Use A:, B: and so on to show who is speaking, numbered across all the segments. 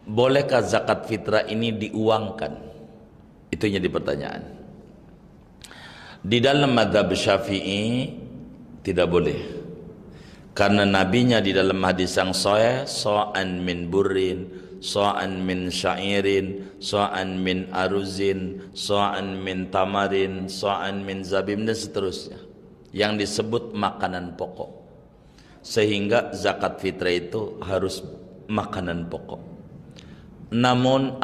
A: Bolehkah zakat fitrah ini diuangkan? Itu yang jadi pertanyaan. Di dalam mazhab Syafi'i tidak boleh. Karena nabinya di dalam hadis yang sahih, sa'an min burrin, sa'an min sya'irin, sa'an min aruzin, sa'an min tamarin, sa'an min zabim, dan seterusnya, yang disebut makanan pokok. Sehingga zakat fitrah itu harus makanan pokok. Namun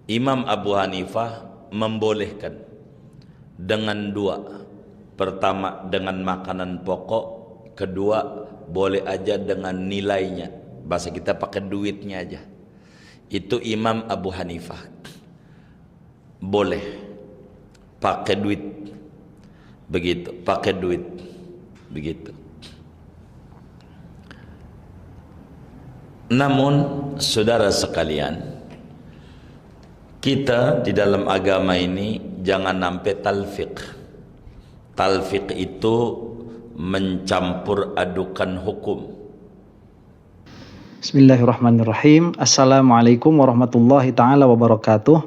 A: Imam Abu Hanifah membolehkan dengan dua. Pertama dengan makanan pokok, kedua boleh aja dengan nilainya. Bahasa kita pakai duitnya aja. Itu Imam Abu Hanifah. Boleh pakai duit. Begitu, pakai duit. Begitu. Namun saudara sekalian, kita di dalam agama ini jangan sampai talfiq. Talfiq itu mencampur adukan hukum.
B: Bismillahirrahmanirrahim. Assalamualaikum warahmatullahi ta'ala wabarakatuh.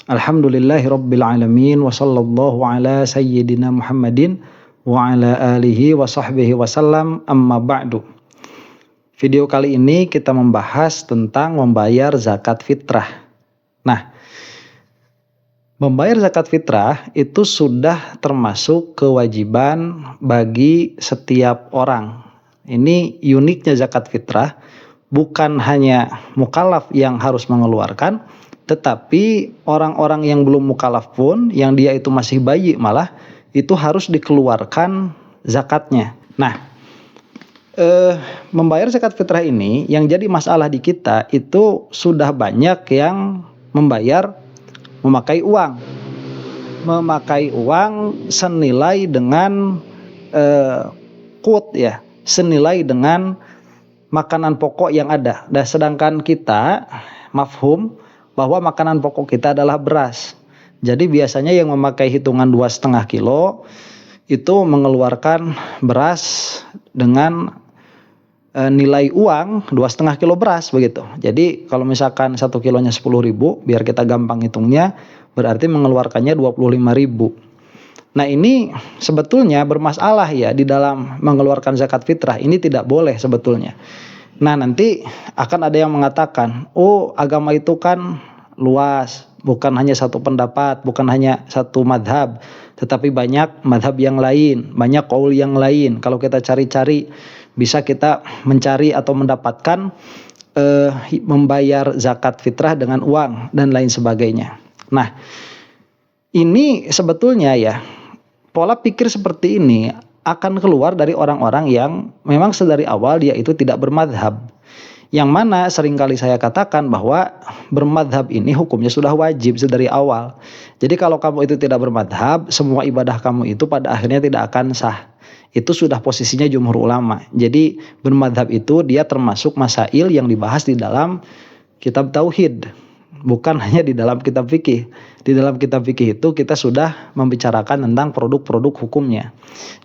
B: Alhamdulillahi rabbil alamin. Wa sallallahu ala sayyidina Muhammadin wa ala alihi wa sahbihi wasallam, amma ba'du. Video kali ini kita membahas tentang membayar zakat fitrah. Nah, membayar zakat fitrah itu sudah termasuk kewajiban bagi setiap orang. Ini uniknya zakat fitrah, bukan hanya mukallaf yang harus mengeluarkan, tetapi orang-orang yang belum mukallaf pun, yang dia itu masih bayi malah, itu harus dikeluarkan zakatnya. Nah, membayar zakat fitrah ini yang jadi masalah di kita itu sudah banyak yang memakai uang senilai dengan quote ya, senilai dengan makanan pokok yang ada. Dan sedangkan kita mafhum bahwa makanan pokok kita adalah beras. Jadi biasanya yang memakai hitungan 2,5 kilo itu mengeluarkan beras dengan nilai uang 2,5 kilo beras begitu. Jadi kalau misalkan 1 kilonya 10.000, biar kita gampang hitungnya, berarti mengeluarkannya 25.000. Nah, ini sebetulnya bermasalah ya di dalam mengeluarkan zakat fitrah. Ini tidak boleh sebetulnya. Nah, nanti akan ada yang mengatakan, oh agama itu kan luas, bukan hanya satu pendapat, bukan hanya satu madhab, tetapi banyak madhab yang lain, banyak qaul yang lain. Kalau kita cari-cari, bisa kita mencari atau mendapatkan membayar zakat fitrah dengan uang dan lain sebagainya. Nah, ini sebetulnya ya, pola pikir seperti ini akan keluar dari orang-orang yang memang sedari awal dia itu tidak bermadhab. Yang mana seringkali saya katakan bahwa bermadhab ini hukumnya sudah wajib sedari awal. Jadi kalau kamu itu tidak bermadhab, semua ibadah kamu itu pada akhirnya tidak akan sah. Itu sudah posisinya jumhur ulama. Jadi bermadhab itu dia termasuk masail yang dibahas di dalam kitab tauhid, bukan hanya di dalam kitab fikih. Di dalam kitab fikih itu kita sudah membicarakan tentang produk-produk hukumnya.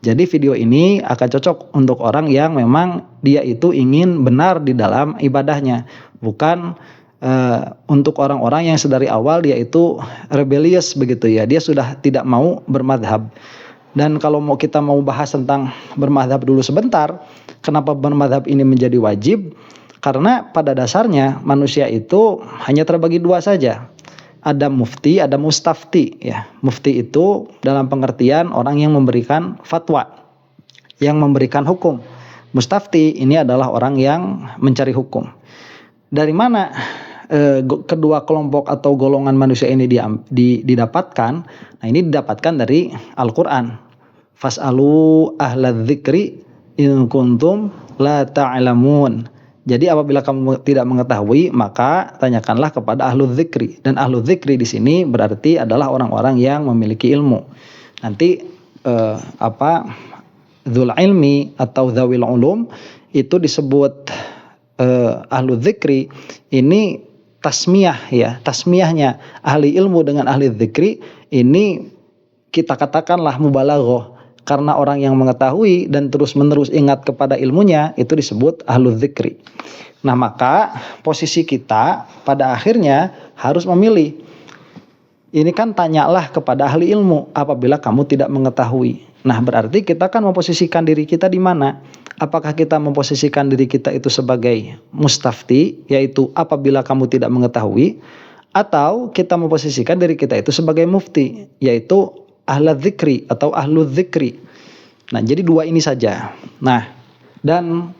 B: Jadi video ini akan cocok untuk orang yang memang dia itu ingin benar di dalam ibadahnya, bukan untuk orang-orang yang sedari awal dia itu rebellious begitu ya. Dia sudah tidak mau bermadhab. Dan kalau kita mau bahas tentang bermadhab dulu sebentar, kenapa bermadhab ini menjadi wajib? Karena pada dasarnya manusia itu hanya terbagi dua saja. Ada mufti, ada mustafti. Ya, mufti itu dalam pengertian orang yang memberikan fatwa, yang memberikan hukum. Mustafti ini adalah orang yang mencari hukum. Dari mana kedua kelompok atau golongan manusia ini didapatkan? Nah, ini didapatkan dari Al-Quran. Fas'alu ahladzikri in kuntum la ta'lamun. Jadi apabila kamu tidak mengetahui, maka tanyakanlah kepada ahlu dzikri. Dan ahlu dzikri di sini berarti adalah orang-orang yang memiliki ilmu. Nanti dzul ilmi atau dzawil ulum itu disebut ahlu dzikri. Ini tasmiyah ya, tasmiyahnya ahli ilmu dengan ahli dzikri ini kita katakanlah mubalaghah. Karena orang yang mengetahui dan terus-menerus ingat kepada ilmunya itu disebut ahlu dzikri. Nah, maka posisi kita pada akhirnya harus memilih. Ini kan tanyalah kepada ahli ilmu apabila kamu tidak mengetahui. Nah, berarti kita kan memposisikan diri kita di mana? Apakah kita memposisikan diri kita itu sebagai mustafti, yaitu apabila kamu tidak mengetahui, atau kita memposisikan diri kita itu sebagai mufti, yaitu ahla dzikri atau ahlu dzikri. Nah, jadi dua ini saja. Nah, dan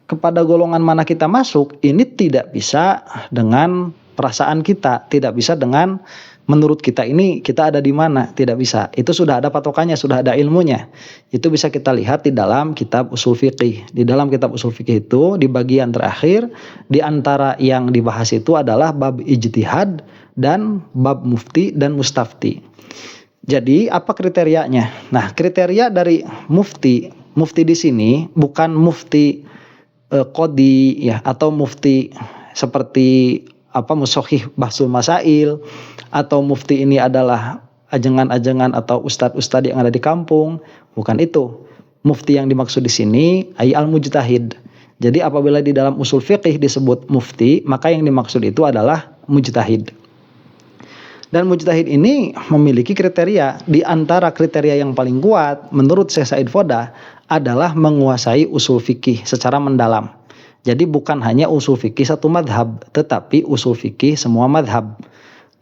B: kepada golongan mana kita masuk, ini tidak bisa dengan perasaan kita, tidak bisa dengan menurut kita ini kita ada di mana, tidak bisa. Itu sudah ada patokannya, sudah ada ilmunya. Itu bisa kita lihat di dalam kitab usul fiqih. Di dalam kitab usul fiqih itu di bagian terakhir di antara yang dibahas itu adalah bab ijtihad dan bab mufti dan mustafti. Jadi apa kriterianya? Nah, kriteria dari mufti di sini bukan mufti qadi ya, atau mufti seperti musohih bahsul masail, atau mufti ini adalah ajengan-ajengan atau ustadz-ustadz yang ada di kampung. Bukan itu. Mufti yang dimaksud di sini ay al-mujtahid. Jadi apabila di dalam usul fiqih disebut mufti, maka yang dimaksud itu adalah mujtahid. Dan mujtahid ini memiliki kriteria. Di antara kriteria yang paling kuat menurut Syekh Said Foda adalah menguasai usul fikih secara mendalam. Jadi bukan hanya usul fikih satu madhab, tetapi usul fikih semua madhab.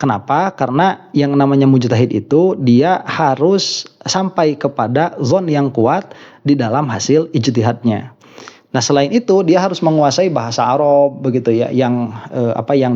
B: Kenapa? Karena yang namanya mujtahid itu dia harus sampai kepada zon yang kuat di dalam hasil ijtihadnya. Nah, selain itu dia harus menguasai bahasa Arab begitu ya, yang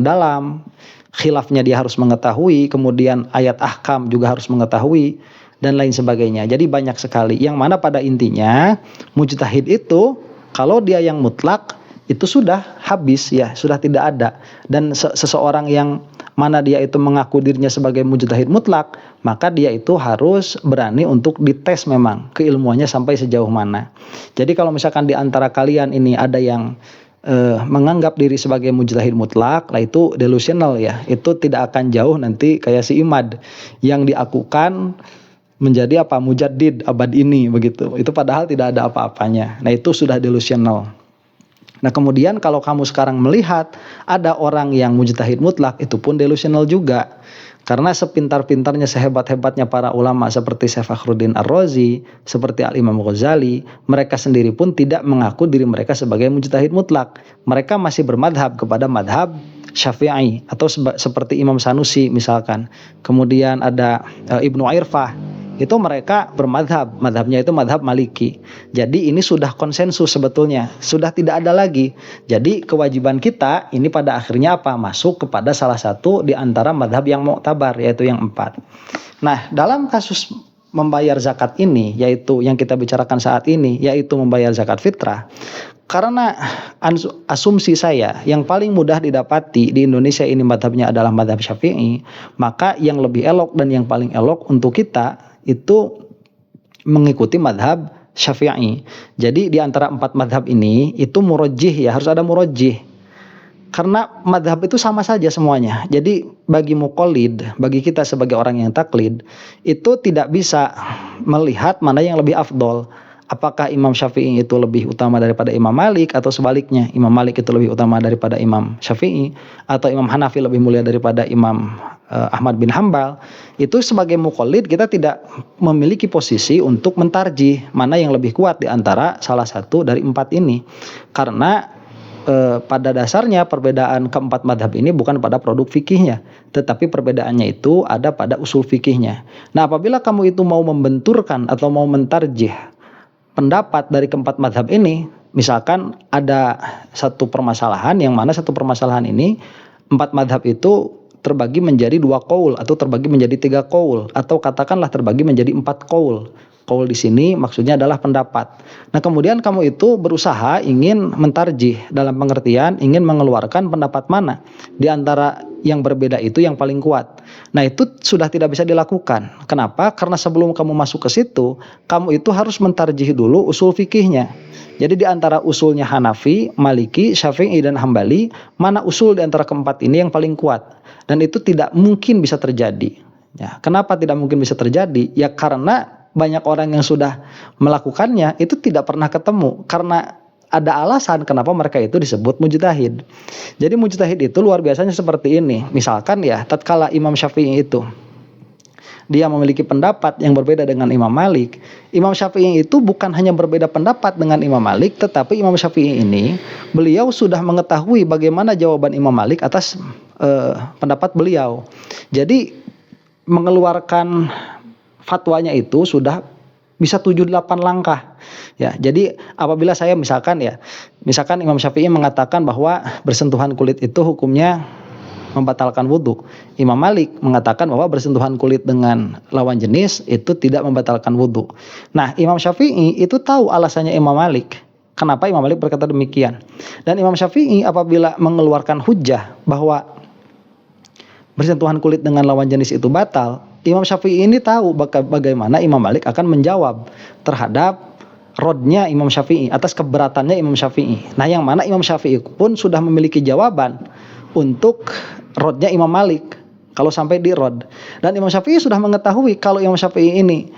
B: dalam. Khilafnya dia harus mengetahui, kemudian ayat ahkam juga harus mengetahui, dan lain sebagainya. Jadi banyak sekali. Yang mana pada intinya mujtahid itu kalau dia yang mutlak itu sudah habis ya, sudah tidak ada. Dan seseorang yang mana dia itu mengaku dirinya sebagai mujtahid mutlak, maka dia itu harus berani untuk dites memang keilmuannya sampai sejauh mana. Jadi kalau misalkan di antara kalian ini ada yang menganggap diri sebagai mujtahid mutlak, lah itu delusional ya. Itu tidak akan jauh nanti kayak si Imad yang diakukan menjadi mujaddid abad ini begitu. Itu padahal tidak ada apa-apanya. Nah, itu sudah delusional. Nah, kemudian kalau kamu sekarang melihat ada orang yang mujtahid mutlak, itu pun delusional juga. Karena sepintar-pintarnya, sehebat-hebatnya para ulama seperti Syekh Fakhruddin Ar-Razi, seperti Al-Imam Ghazali, mereka sendiri pun tidak mengaku diri mereka sebagai mujtahid mutlak. Mereka masih bermadhab kepada madhab Syafi'i atau seperti Imam Sanusi misalkan. Kemudian ada Ibnu Airfah. Itu mereka bermadhab, madhabnya itu madhab Maliki. Jadi ini sudah konsensus sebetulnya, sudah tidak ada lagi. Jadi kewajiban kita ini pada akhirnya masuk kepada salah satu di antara madhab yang mu'tabar, yaitu yang 4. Nah, dalam kasus membayar zakat ini, yaitu yang kita bicarakan saat ini, yaitu membayar zakat fitrah. Karena asumsi saya yang paling mudah didapati di Indonesia ini madhabnya adalah madhab Syafi'i, maka yang lebih elok dan yang paling elok untuk kita itu mengikuti madhab Syafi'i. Jadi di antara 4 madhab ini itu murajjih ya, harus ada murajjih. Karena madhab itu sama saja semuanya. Jadi bagi muqallid, bagi kita sebagai orang yang taklid, itu tidak bisa melihat mana yang lebih afdol. Apakah Imam Syafi'i itu lebih utama daripada Imam Malik, atau sebaliknya Imam Malik itu lebih utama daripada Imam Syafi'i, atau Imam Hanafi lebih mulia daripada Imam Ahmad bin Hambal. Itu sebagai muqallid kita tidak memiliki posisi untuk mentarjih mana yang lebih kuat di antara salah satu dari 4 ini. Karena pada dasarnya perbedaan keempat madhab ini bukan pada produk fikihnya, tetapi perbedaannya itu ada pada usul fikihnya. Nah, apabila kamu itu mau membenturkan atau mau mentarjih pendapat dari keempat madhab ini, misalkan ada satu permasalahan yang mana satu permasalahan ini 4 madhab itu terbagi menjadi 2 qaul atau terbagi menjadi 3 qaul, atau katakanlah terbagi menjadi 4 qaul. Qaul di sini maksudnya adalah pendapat. Nah, kemudian kamu itu berusaha ingin mentarjih, dalam pengertian ingin mengeluarkan pendapat mana di antara yang berbeda itu yang paling kuat. Nah, itu sudah tidak bisa dilakukan. Kenapa? Karena sebelum kamu masuk ke situ, kamu itu harus mentarjih dulu usul fikihnya. Jadi di antara usulnya Hanafi, Maliki, Syafi'i dan Hambali, mana usul di antara keempat ini yang paling kuat? Dan itu tidak mungkin bisa terjadi. Ya, kenapa tidak mungkin bisa terjadi? Ya karena banyak orang yang sudah melakukannya itu tidak pernah ketemu karena ada alasan kenapa mereka itu disebut mujtahid. Jadi mujtahid itu luar biasanya seperti ini. Misalkan ya, tatkala Imam Syafi'i itu dia memiliki pendapat yang berbeda dengan Imam Malik. Imam Syafi'i itu bukan hanya berbeda pendapat dengan Imam Malik, tetapi Imam Syafi'i ini beliau sudah mengetahui bagaimana jawaban Imam Malik atas pendapat beliau. Jadi mengeluarkan fatwanya itu sudah bisa 7-8 langkah. Ya, jadi apabila saya misalkan Imam Syafi'i mengatakan bahwa bersentuhan kulit itu hukumnya membatalkan wudhu. Imam Malik mengatakan bahwa bersentuhan kulit dengan lawan jenis itu tidak membatalkan wudhu. Nah, Imam Syafi'i itu tahu alasannya Imam Malik. Kenapa Imam Malik berkata demikian? Dan Imam Syafi'i apabila mengeluarkan hujjah bahwa bersentuhan kulit dengan lawan jenis itu batal, Imam Syafi'i ini tahu bagaimana Imam Malik akan menjawab terhadap rodnya Imam Syafi'i, atas keberatannya Imam Syafi'i. Nah, yang mana Imam Syafi'i pun sudah memiliki jawaban untuk rodnya Imam Malik kalau sampai di rod. Dan Imam Syafi'i sudah mengetahui kalau Imam Syafi'i ini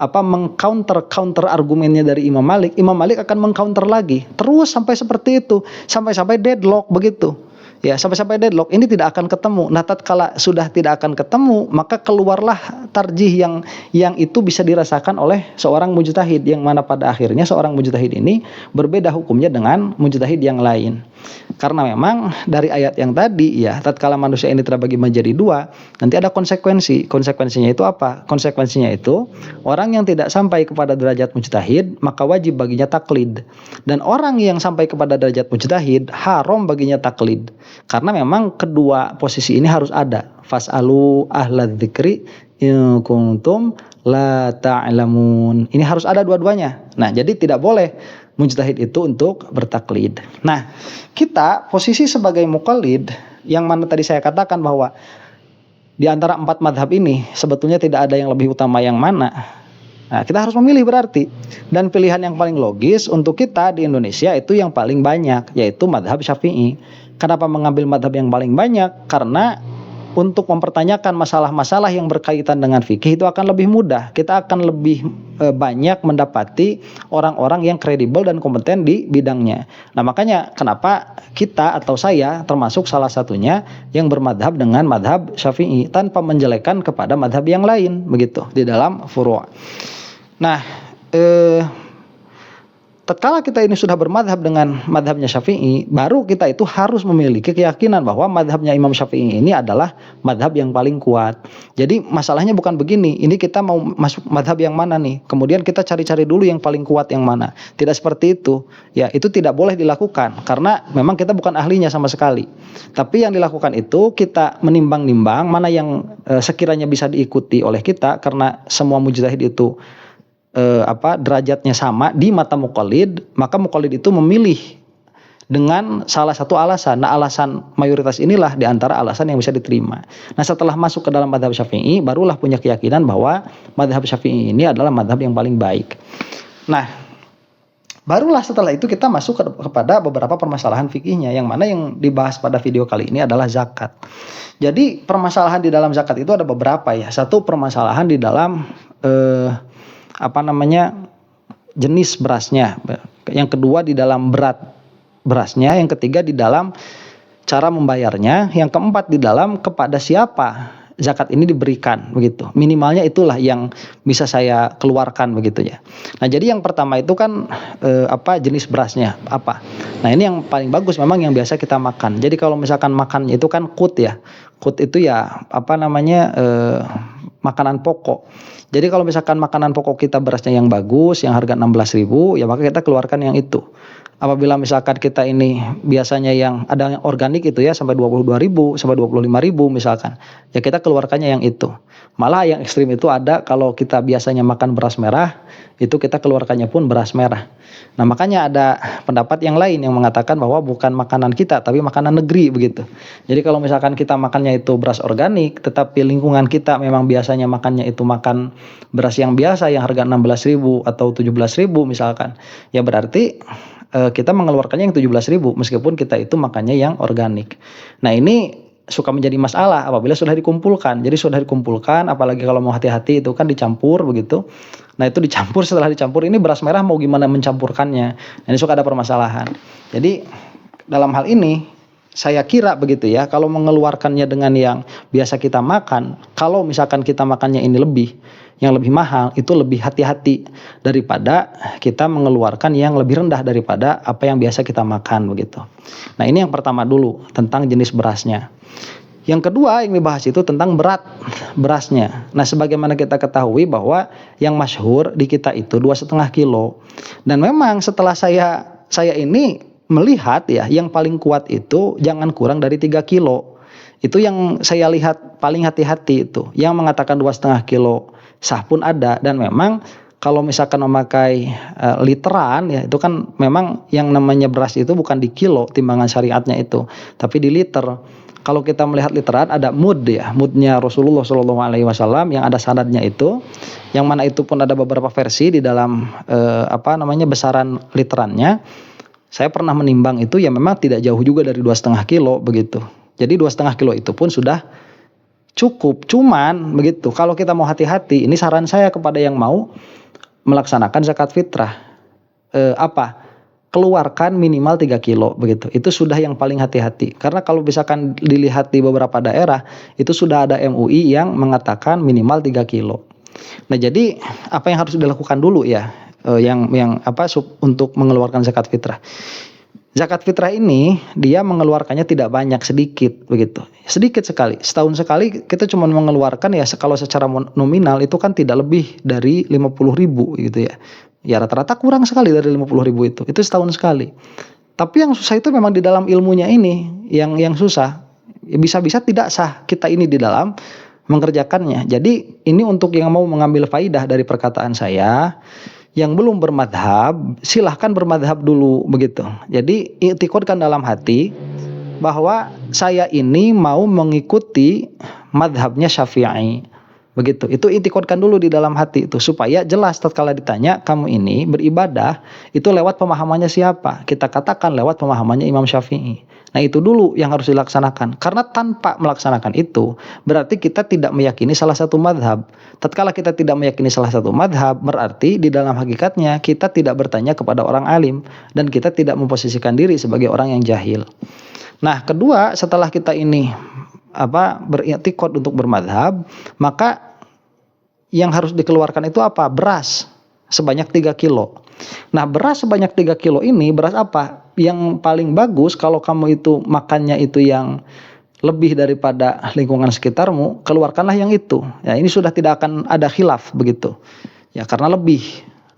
B: mengcounter argumennya dari Imam Malik akan mengcounter lagi. Terus sampai seperti itu, sampai deadlock begitu. Ya, sampai deadlock ini tidak akan ketemu. Nah, tatkala sudah tidak akan ketemu, maka keluarlah tarjih yang itu bisa dirasakan oleh seorang mujtahid, yang mana pada akhirnya seorang mujtahid ini berbeda hukumnya dengan mujtahid yang lain. Karena memang dari ayat yang tadi ya, tatkala manusia ini terbagi menjadi dua, nanti ada konsekuensi. Konsekuensinya itu apa? Konsekuensinya itu orang yang tidak sampai kepada derajat mujtahid, maka wajib baginya taklid. Dan orang yang sampai kepada derajat mujtahid, haram baginya taklid. Karena memang kedua posisi ini harus ada. Fas'alu ahlad dzikri in kuntum la ta'lamun. Ini harus ada dua-duanya. Nah, jadi tidak boleh mujtahid itu untuk bertaklid. Nah, kita posisi sebagai muqallid, yang mana tadi saya katakan bahwa di antara 4 madhab ini sebetulnya tidak ada yang lebih utama yang mana. Nah, kita harus memilih berarti. Dan pilihan yang paling logis untuk kita di Indonesia itu yang paling banyak, yaitu madhab Syafi'i. Kenapa mengambil madhab yang paling banyak? Karena untuk mempertanyakan masalah-masalah yang berkaitan dengan fikih itu akan lebih mudah. Kita akan lebih banyak mendapati orang-orang yang kredibel dan kompeten di bidangnya. Nah, makanya kenapa kita atau saya termasuk salah satunya yang bermadhab dengan madhab Syafi'i tanpa menjelekan kepada madhab yang lain begitu di dalam furu'. Nah, tatkala kita ini sudah bermadhab dengan madhabnya Syafi'i, baru kita itu harus memiliki keyakinan bahwa madhabnya Imam Syafi'i ini adalah madhab yang paling kuat. Jadi masalahnya bukan begini, ini kita mau masuk madhab yang mana nih, kemudian kita cari-cari dulu yang paling kuat yang mana. Tidak seperti itu. Ya, itu tidak boleh dilakukan karena memang kita bukan ahlinya sama sekali. Tapi yang dilakukan itu kita menimbang-nimbang mana yang sekiranya bisa diikuti oleh kita, karena semua mujtahid itu derajatnya sama di mata muqallid, maka muqallid itu memilih dengan salah satu alasan. Nah, alasan mayoritas inilah di antara alasan yang bisa diterima. Nah, setelah masuk ke dalam madhab Syafi'i, barulah punya keyakinan bahwa madhab Syafi'i ini adalah madhab yang paling baik. Nah, barulah setelah itu kita masuk kepada beberapa permasalahan fikihnya, yang mana yang dibahas pada video kali ini adalah zakat. Jadi permasalahan di dalam zakat itu ada beberapa ya. Satu, permasalahan di dalam jenis berasnya. Yang kedua di dalam berat berasnya. Yang ketiga di dalam cara membayarnya. Yang keempat di dalam kepada siapa zakat ini diberikan begitu. Minimalnya itulah yang bisa saya keluarkan begitu ya. Nah, jadi yang pertama itu kan jenis berasnya apa. Nah, ini yang paling bagus memang yang biasa kita makan. Jadi kalau misalkan makannya itu kan qut ya. Qut itu ya makanan pokok. Jadi kalau misalkan makanan pokok kita berasnya yang bagus, yang harga 16.000, ya maka kita keluarkan yang itu. Apabila misalkan kita ini biasanya yang ada yang organik itu ya sampai 22.000, sampai 25.000 misalkan, ya kita keluarkannya yang itu. Malah yang ekstrim itu ada kalau kita biasanya makan beras merah, itu kita keluarkannya pun beras merah. Nah, makanya ada pendapat yang lain yang mengatakan bahwa bukan makanan kita tapi makanan negeri begitu. Jadi kalau misalkan kita makannya itu beras organik, tetapi lingkungan kita memang biasanya makannya itu makan beras yang biasa yang harga 16.000 atau 17.000 misalkan, ya berarti kita mengeluarkannya yang 17.000 meskipun kita itu makannya yang organik. Nah, ini suka menjadi masalah apabila sudah dikumpulkan. Jadi sudah dikumpulkan, apalagi kalau mau hati-hati itu kan dicampur begitu. Nah itu dicampur, setelah dicampur ini beras merah mau gimana mencampurkannya. Nah, ini suka ada permasalahan. Jadi dalam hal ini saya kira begitu ya, kalau mengeluarkannya dengan yang biasa kita makan, kalau misalkan kita makannya ini yang lebih mahal, itu lebih hati-hati daripada kita mengeluarkan yang lebih rendah daripada apa yang biasa kita makan begitu. Nah ini yang pertama dulu tentang jenis berasnya. Yang kedua yang dibahas itu tentang berat berasnya. Nah sebagaimana kita ketahui bahwa yang masyhur di kita itu 2,5 kilo. Dan memang setelah saya ini melihat ya, yang paling kuat itu jangan kurang dari 3 kilo. Itu yang saya lihat paling hati-hati itu. Yang mengatakan 2,5 kilo sah pun ada. Dan memang kalau misalkan memakai literan ya, itu kan memang yang namanya beras itu bukan di kilo timbangan syariatnya itu, tapi di liter. Kalau kita melihat literan ada mud ya, mudnya Rasulullah SAW yang ada sanadnya itu, yang mana itu pun ada beberapa versi di dalam besaran literannya. Saya pernah menimbang itu ya memang tidak jauh juga dari 2,5 kilo begitu. Jadi 2,5 kilo itu pun sudah cukup. Cuman begitu, kalau kita mau hati-hati, ini saran saya kepada yang mau melaksanakan zakat fitrah. Keluarkan minimal 3 kilo begitu. Itu sudah yang paling hati-hati. Karena kalau misalkan dilihat di beberapa daerah, itu sudah ada MUI yang mengatakan minimal 3 kilo. Nah, jadi apa yang harus dilakukan dulu ya? Untuk mengeluarkan zakat fitrah. Zakat fitrah ini dia mengeluarkannya tidak banyak, sedikit begitu. Sedikit sekali. Setahun sekali kita cuma mengeluarkan ya, kalau secara nominal itu kan tidak lebih dari 50.000 gitu ya. Ya rata-rata kurang sekali dari 50.000 itu. Itu setahun sekali. Tapi yang susah itu memang di dalam ilmunya ini yang susah. Ya, bisa-bisa tidak sah kita ini di dalam mengerjakannya. Jadi ini untuk yang mau mengambil faidah dari perkataan saya, yang belum bermadhab, silahkan bermadhab dulu begitu. Jadi i'tiqadkan dalam hati bahwa saya ini mau mengikuti madhabnya Syafi'i. Begitu. Itu i'tiqadkan dulu di dalam hati itu supaya jelas tatkala ditanya kamu ini beribadah itu lewat pemahamannya siapa? Kita katakan lewat pemahamannya Imam Syafi'i. Nah, itu dulu yang harus dilaksanakan. Karena tanpa melaksanakan itu berarti kita tidak meyakini salah satu madhab. Tatkala kita tidak meyakini salah satu madhab, berarti di dalam hakikatnya kita tidak bertanya kepada orang alim dan kita tidak memposisikan diri sebagai orang yang jahil. Nah, kedua, setelah kita ini beriktikad untuk bermadhab, maka yang harus dikeluarkan itu apa? Beras sebanyak 3 kilo. Nah, beras sebanyak 3 kilo ini beras apa? Yang paling bagus kalau kamu itu makannya itu yang lebih daripada lingkungan sekitarmu, keluarkanlah yang itu. Ya, ini sudah tidak akan ada khilaf begitu. Ya, karena lebih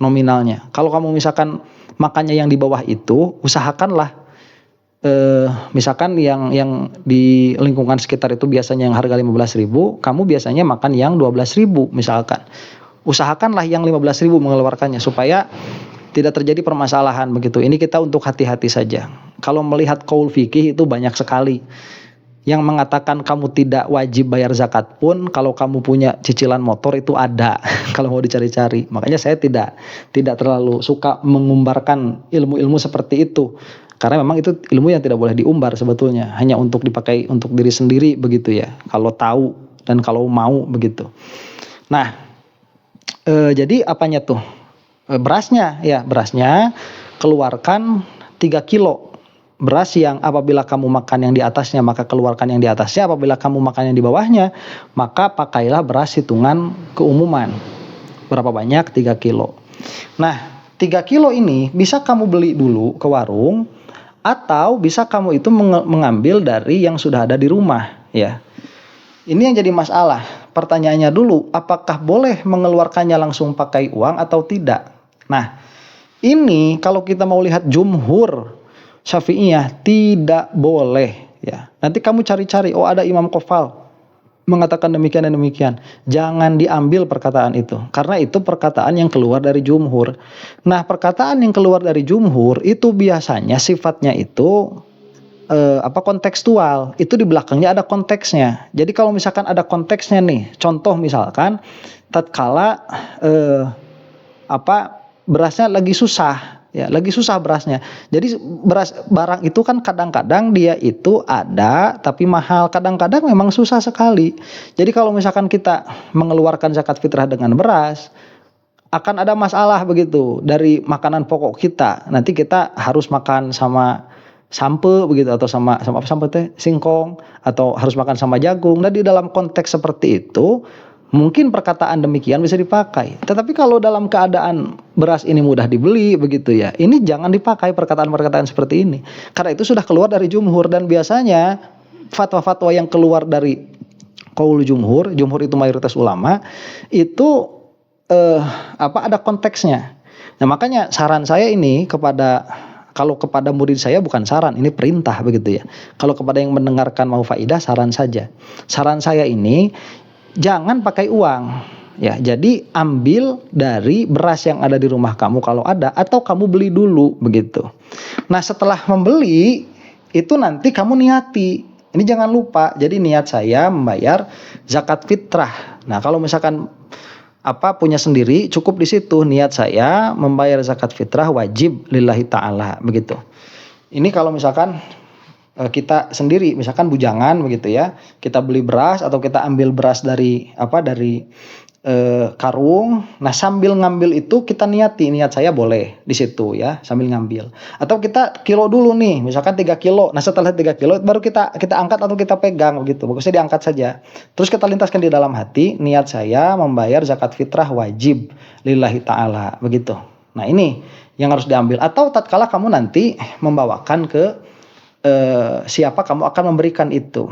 B: nominalnya. Kalau kamu misalkan makannya yang di bawah itu, usahakanlah misalkan yang di lingkungan sekitar itu biasanya yang harga 15.000, kamu biasanya makan yang 12.000 misalkan. Usahakanlah yang 15.000 mengeluarkannya supaya tidak terjadi permasalahan begitu. Ini kita untuk hati-hati saja. Kalau melihat qaul fikih itu banyak sekali yang mengatakan kamu tidak wajib bayar zakat pun kalau kamu punya cicilan motor itu ada kalau mau dicari-cari. Makanya saya tidak terlalu suka mengumbarkan ilmu-ilmu seperti itu. Karena memang itu ilmu yang tidak boleh diumbar sebetulnya, hanya untuk dipakai untuk diri sendiri begitu ya. Kalau tahu dan kalau mau begitu. Nah, jadi apanya tuh? Berasnya keluarkan 3 kilo. Beras yang apabila kamu makan yang di atasnya maka keluarkan yang di atasnya, apabila kamu makan yang di bawahnya maka pakailah beras hitungan keumuman. Berapa banyak? 3 kilo. Nah, 3 kilo ini bisa kamu beli dulu ke warung, atau bisa kamu itu mengambil dari yang sudah ada di rumah ya. Ini yang jadi masalah. Pertanyaannya dulu, apakah boleh mengeluarkannya langsung pakai uang atau tidak? Nah, ini kalau kita mau lihat jumhur Syafi'iyah tidak boleh ya. Nanti kamu cari-cari, oh ada Imam Qofal mengatakan demikian dan demikian. Jangan diambil perkataan itu, karena itu perkataan yang keluar dari jumhur. Nah, perkataan yang keluar dari jumhur itu biasanya sifatnya itu kontekstual. Itu di belakangnya ada konteksnya. Jadi kalau misalkan ada konteksnya nih, contoh misalkan tatkala berasnya lagi susah Ya, lagi susah berasnya. Jadi barang itu kan kadang-kadang dia itu ada tapi mahal, kadang-kadang memang susah sekali. Jadi kalau misalkan kita mengeluarkan zakat fitrah dengan beras, akan ada masalah begitu dari makanan pokok kita. Nanti kita harus makan sama sampe begitu, atau sama apa sampe teh, singkong, atau harus makan sama jagung. Nah, di dalam konteks seperti itu mungkin perkataan demikian bisa dipakai. Tetapi kalau dalam keadaan beras ini mudah dibeli begitu ya, ini jangan dipakai perkataan-perkataan seperti ini. Karena itu sudah keluar dari jumhur, dan biasanya fatwa-fatwa yang keluar dari qaul jumhur itu mayoritas ulama, itu ada konteksnya. Nah, makanya saran saya ini kalau kepada murid saya bukan saran, ini perintah begitu ya. Kalau kepada yang mendengarkan mau faidah, saran saja. Saran saya ini, jangan pakai uang ya. Jadi ambil dari beras yang ada di rumah kamu kalau ada, atau kamu beli dulu begitu. Nah, setelah membeli itu nanti kamu niati. Ini jangan lupa. Jadi niat saya membayar zakat fitrah. Nah, kalau misalkan punya sendiri, cukup di situ niat saya membayar zakat fitrah wajib lillahi ta'ala begitu. Ini kalau misalkan kita sendiri, misalkan bujangan begitu ya, kita beli beras atau kita ambil beras dari karung. Nah, sambil ngambil itu kita niat saya boleh di situ ya, sambil ngambil. Atau kita kilo dulu nih, misalkan 3 kilo. Nah, setelah 3 kilo baru kita angkat atau kita pegang begitu. Bagusnya diangkat saja. Terus kita lintaskan di dalam hati, niat saya membayar zakat fitrah wajib lillahi ta'ala begitu. Nah, ini yang harus diambil. Atau tatkala kamu nanti membawakan ke siapa kamu akan memberikan itu,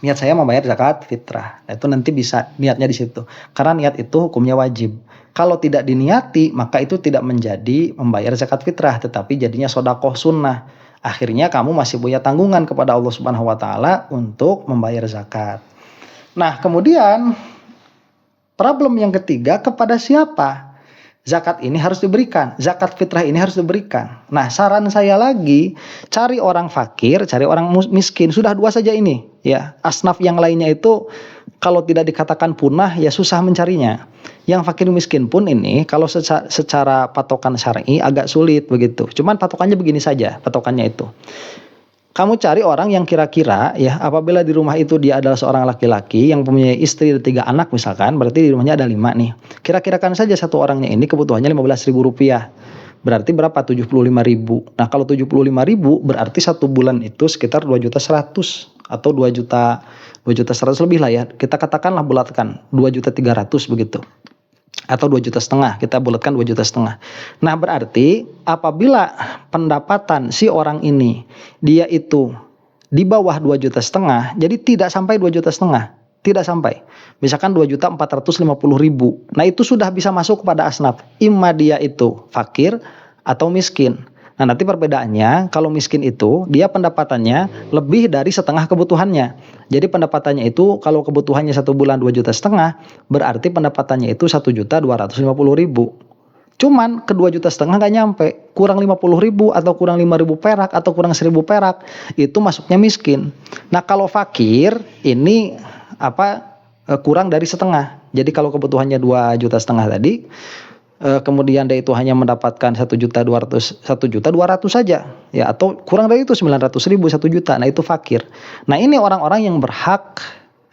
B: niat saya membayar zakat fitrah. Nah, itu nanti bisa niatnya di situ. Karena niat itu hukumnya wajib. Kalau tidak diniati, maka itu tidak menjadi membayar zakat fitrah, tetapi jadinya sedekah sunnah. Akhirnya kamu masih punya tanggungan kepada Allah Subhanahu wa taala untuk membayar zakat. Nah, kemudian problem yang ketiga, kepada siapa zakat ini harus diberikan, zakat fitrah ini harus diberikan. Nah, saran saya lagi, cari orang fakir, cari orang miskin. Sudah 2 saja ini ya. Asnaf yang lainnya itu kalau tidak dikatakan punah ya susah mencarinya. Yang fakir miskin pun ini kalau secara patokan syar'i agak sulit begitu. Cuman patokannya begini saja, patokannya itu. Kamu cari orang yang kira-kira ya, apabila di rumah itu dia adalah seorang laki-laki yang punya istri dan 3 anak misalkan, berarti di rumahnya ada 5 nih. Kira-kirakan saja satu orangnya ini kebutuhannya Rp15.000. Berarti berapa? 75.000. Nah, kalau 75.000 berarti 1 bulan itu sekitar 2.100.000 atau 2.100.000 lebih lah ya. Kita katakanlah bulatkan 2.300.000 begitu. Atau 2,5 juta, kita bulatkan 2,5 juta. Nah, berarti apabila pendapatan si orang ini dia itu di bawah 2,5 juta, jadi tidak sampai 2,5 juta, tidak sampai. Misalkan 2.450.000. Nah, itu sudah bisa masuk kepada asnaf. Imma dia itu fakir atau miskin. Nah, nanti perbedaannya, kalau miskin itu dia pendapatannya lebih dari setengah kebutuhannya. Jadi pendapatannya itu kalau kebutuhannya 1 bulan 2,5 juta, berarti pendapatannya itu 1.250.000. Cuman ke 2,5 juta nggak nyampe, kurang 50.000 atau kurang 5.000 perak atau kurang 1.000 perak, itu masuknya miskin. Nah, kalau fakir ini kurang dari setengah. Jadi kalau kebutuhannya 2,5 juta tadi, kemudian dia itu hanya mendapatkan 1.200.000 saja ya, atau kurang dari itu 900.000, 1 juta. Nah, itu fakir. Nah, ini orang-orang yang berhak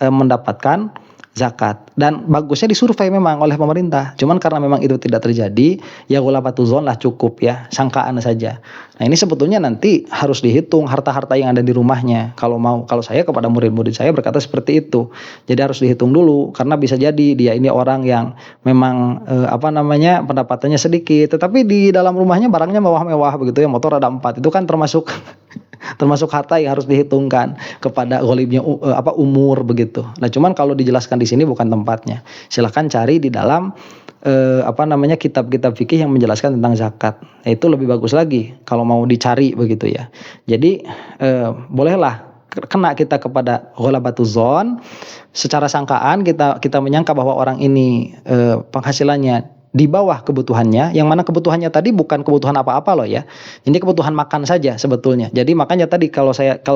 B: mendapatkan zakat, dan bagusnya disurvei memang oleh pemerintah. Cuman karena memang itu tidak terjadi, ya ghulabatuzon lah, cukup ya, sangkaan saja. Nah, ini sebetulnya nanti harus dihitung harta-harta yang ada di rumahnya. Kalau saya kepada murid-murid saya berkata seperti itu. Jadi harus dihitung dulu, karena bisa jadi dia ini orang yang memang pendapatannya sedikit, tetapi di dalam rumahnya barangnya mewah-mewah begitu ya, motor ada 4, itu kan termasuk harta yang harus dihitungkan kepada ghalibnya umur begitu. Nah, cuman kalau dijelaskan di sini bukan tempatnya. Silahkan cari di dalam kitab-kitab fikih yang menjelaskan tentang zakat. Nah, itu lebih bagus lagi kalau mau dicari begitu ya. Jadi bolehlah kena kita kepada ghalabatuzon, secara sangkaan kita menyangka bahwa orang ini penghasilannya di bawah kebutuhannya, yang mana kebutuhannya tadi bukan kebutuhan apa-apa loh ya. Ini kebutuhan makan saja sebetulnya. Jadi makanya tadi kalau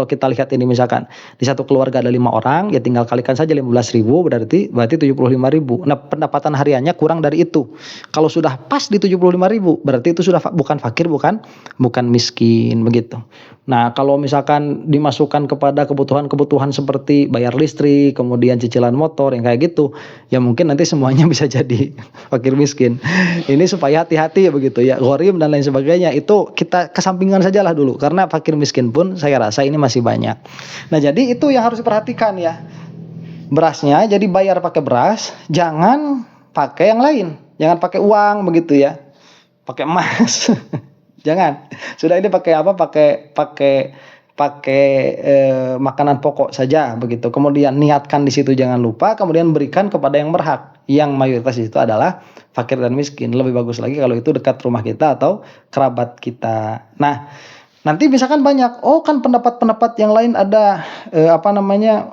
B: kita lihat ini misalkan di satu keluarga ada 5 orang, ya tinggal kalikan saja 15.000 berarti 75.000. Nah, pendapatan hariannya kurang dari itu. Kalau sudah pas di 75.000 berarti itu sudah bukan fakir, bukan miskin begitu. Nah, kalau misalkan dimasukkan kepada kebutuhan-kebutuhan seperti bayar listrik, kemudian cicilan motor yang kayak gitu, ya mungkin nanti semuanya bisa jadi fakir miskin. Ini supaya hati-hati ya begitu ya, ghorim dan lain sebagainya itu kita kesampingkan sajalah dulu, karena fakir miskin pun saya rasa ini masih banyak. Nah, jadi itu yang harus diperhatikan ya. Berasnya jadi bayar pakai beras, jangan pakai yang lain, jangan pakai uang begitu ya, pakai emas. Jangan. Sudah ini pakai apa? Pakai makanan pokok saja begitu. Kemudian niatkan di situ jangan lupa, kemudian berikan kepada yang berhak. Yang mayoritas itu adalah fakir dan miskin. Lebih bagus lagi kalau itu dekat rumah kita atau kerabat kita. Nah, nanti misalkan banyak, oh kan pendapat-pendapat yang lain ada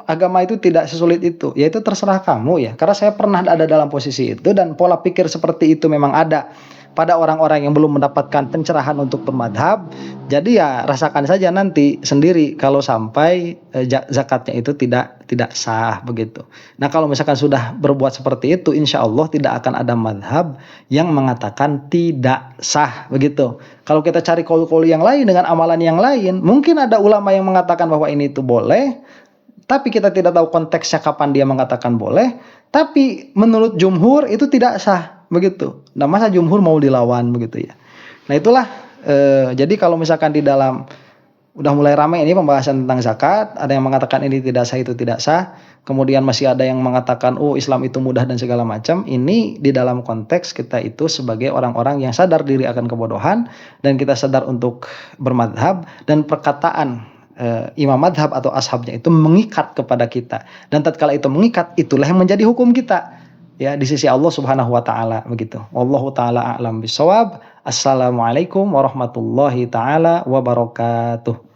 B: agama itu tidak sesulit itu. Ya itu terserah kamu ya. Karena saya pernah ada dalam posisi itu dan pola pikir seperti itu memang ada pada orang-orang yang belum mendapatkan pencerahan untuk bermadhab. Jadi ya rasakan saja nanti sendiri kalau sampai zakatnya itu tidak sah begitu. Nah, kalau misalkan sudah berbuat seperti itu, insya Allah tidak akan ada madhab yang mengatakan tidak sah begitu. Kalau kita cari qaul-qaul yang lain dengan amalan yang lain, mungkin ada ulama yang mengatakan bahwa ini itu boleh, tapi kita tidak tahu konteksnya kapan dia mengatakan boleh. Tapi menurut jumhur itu tidak sah begitu. Nah, masa jumhur mau dilawan begitu ya. Nah, itulah jadi kalau misalkan di dalam udah mulai ramai ini pembahasan tentang zakat, ada yang mengatakan ini tidak sah, itu tidak sah. Kemudian masih ada yang mengatakan Islam itu mudah dan segala macam. Ini di dalam konteks kita itu sebagai orang-orang yang sadar diri akan kebodohan dan kita sadar untuk bermadhab, dan perkataan imam madhab atau ashabnya itu mengikat kepada kita, dan tatkala itu mengikat, itulah yang menjadi hukum kita ya di sisi Allah Subhanahu wa taala begitu. Wallahu taala a'lam bishawab. Assalamualaikum warahmatullahi taala wabarakatuh.